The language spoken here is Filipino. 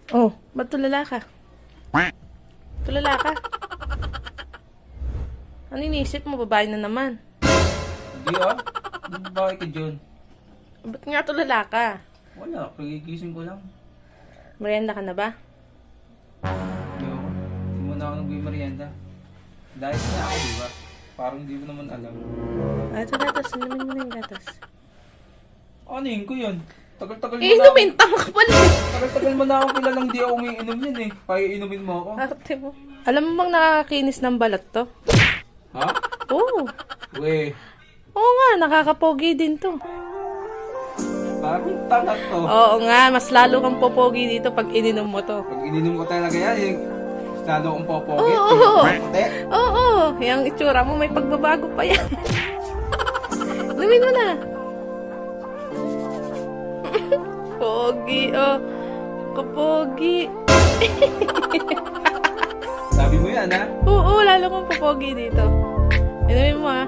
Oh, ba't tulala ka? Tulala ka? Ano iniisip mo? Babae na naman. Hindi ah. Bakit ka dyan? Ba't nga tulala ka? Wala, pagigising ko lang. Merienda ka na ba? Ayoko. Hindi mo na ako nagbi-merienda. Dahil na ako, di ba? Parang hindi mo naman alam. Ah, ito gatas. Inumin mo na yung gatas. Ano yun ko yun? Tagal-tagal mo na Inumin! Tama ka pala! Tagal-tagal mo na ako kilalang di ako iinom yun eh. Kaya inumin mo ako. Arte mo. Alam mo bang nakakakinis ng balat to? Ha? Oo. Weh, Oo nga, nakakapogi din to. parang tanga to. Oo nga, mas lalo kang popogi dito pag ininom mo to. Pag ininom ko talaga yan, yung lalo akong popogit. Oo. Puti. Oo, yung itsura mo may pagbabago pa yan. Inumin mo na. Pogi, oh. Kapogi. Sabi mo yan ha? Oo, lalo kang popogi dito. Inumin mo ah.